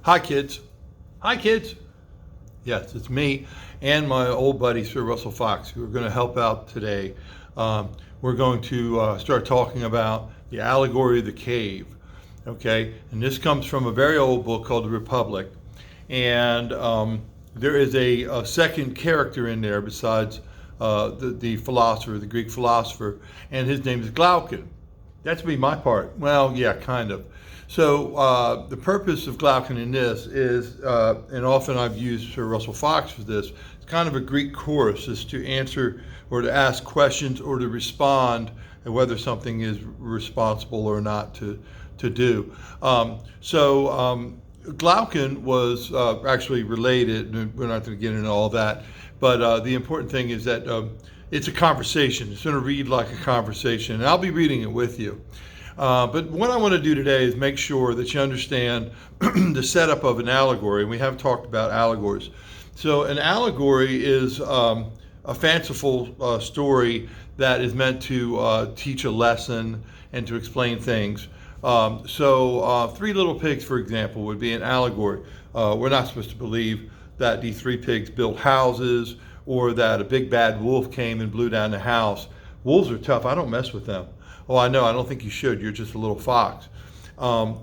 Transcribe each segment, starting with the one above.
Hi, kids. Hi, kids. Yes, it's me and my old buddy, Sir Russell Fox, who are going to help out today. We're going to start talking about the allegory of the cave. Okay, and this comes from a very old book called The Republic. And there is a second character in there besides the philosopher, the Greek philosopher, and his name is Glaucon. That's be my part. Well, yeah, kind of. So the purpose of Glaucon in this is, and often I've used Sir Russell Fox for this, it's kind of a Greek chorus, is to answer or to ask questions or to respond and whether something is responsible or not to do. Glaucon was actually related, and we're not going to get into all that, but the important thing is that it's a conversation. It's going to read like a conversation, and I'll be reading it with you. But what I want to do today is make sure that you understand the setup of an allegory, and we have talked about allegories. So an allegory is a fanciful story that is meant to teach a lesson and to explain things. Three Little Pigs, for example, would be an allegory. We're not supposed to believe that these three pigs built houses or that a big bad wolf came and blew down the house. Wolves are tough. I don't mess with them. Oh, I know. I don't think you should. You're just a little fox. Why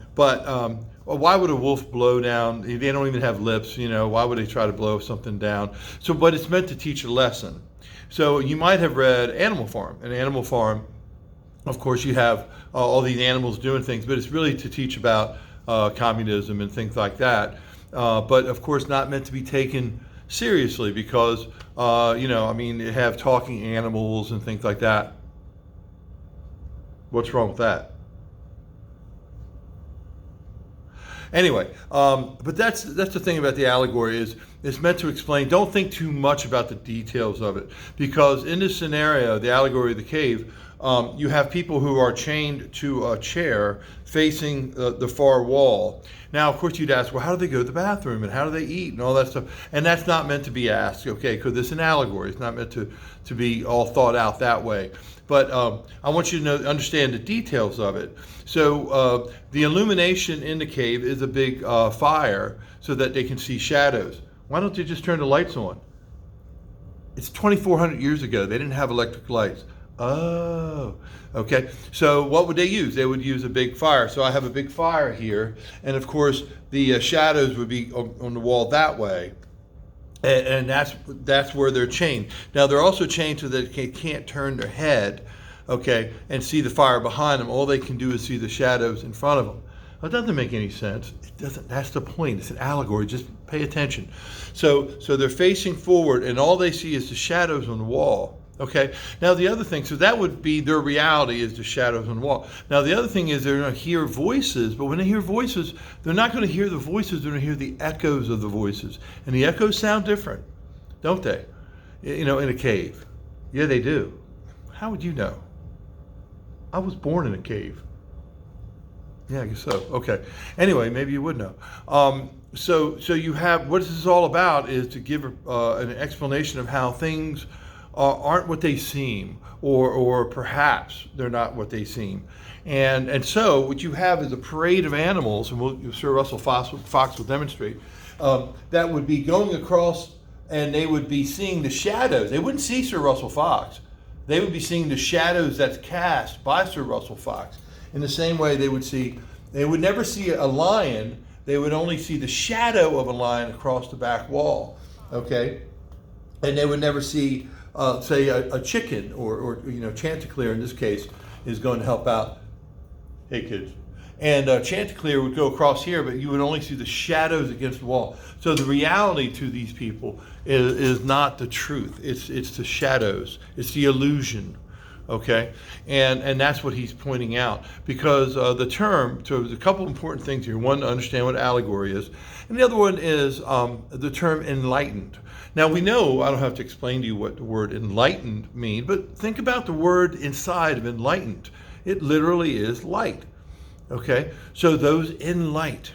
would a wolf blow down? They don't even have lips. Why would they try to blow something down? But it's meant to teach a lesson. So you might have read Animal Farm. In Animal Farm, of course, you have all these animals doing things, but it's really to teach about communism and things like that. But of course, not meant to be taken seriously because, they have talking animals and things like that. What's wrong with that? Anyway, but that's the thing about the allegory is it's meant to explain. Don't think too much about the details of it, because in this scenario, the allegory of the cave, you have people who are chained to a chair facing the far wall. Now, of course, you'd ask, well, how do they go to the bathroom and how do they eat and all that stuff? And that's not meant to be asked, okay, because it's an allegory. It's not meant to be all thought out that way. But I want you to understand the details of it. So the illumination in the cave is a big fire so that they can see shadows. Why don't they just turn the lights on? It's 2,400 years ago. They didn't have electric lights. Oh, okay. So what would they use? They would use a big fire. So I have a big fire here. And of course, the shadows would be on the wall that way. And that's where they're chained. Now they're also chained so that they can't turn their head, okay, and see the fire behind them. All they can do is see the shadows in front of them. Well, it doesn't make any sense. It doesn't. That's the point. It's an allegory. Just pay attention. So they're facing forward, and all they see is the shadows on the wall. Okay. Now the other thing, so that would be their reality, is the shadows on the wall. Now the other thing is they're going to hear voices, but when they hear voices, they're not going to hear the voices. They're going to hear the echoes of the voices, and the echoes sound different, don't they? In a cave. Yeah, they do. How would you know? I was born in a cave. Yeah, I guess so. Okay. Anyway, maybe you would know. So you have, what this is all about is to give an explanation of how things aren't what they seem, or perhaps they're not what they seem. And so what you have is a parade of animals, and Sir Russell Fox will demonstrate, that would be going across, and they would be seeing the shadows. They wouldn't see Sir Russell Fox. They would be seeing the shadows that's cast by Sir Russell Fox. In the same way they would never see a lion. They would only see the shadow of a lion across the back wall, okay? And they would never see, say, a chicken or Chanticleer in this case is going to help out. Hey, kids. And Chanticleer would go across here, but you would only see the shadows against the wall. So the reality to these people is not the truth. It's the shadows. It's the illusion. Okay, and that's what he's pointing out, because the term, so there's a couple important things here. One, to understand what allegory is, and the other one is the term enlightened. Now we know, I don't have to explain to you what the word enlightened means, but think about the word inside of enlightened. It literally is light. Okay, so those in light,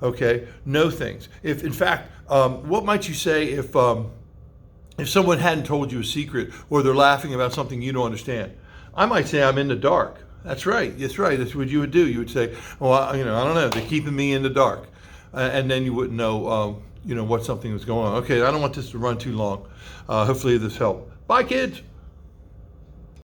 okay, know things. If in fact, what might you say if someone hadn't told you a secret, or they're laughing about something you don't understand? I might say I'm in the dark. That's right. That's right. That's what you would do. You would say, well, I don't know. They're keeping me in the dark. and then you wouldn't know, what something was going on. Okay, I don't want this to run too long. Hopefully this helped. Bye, kids.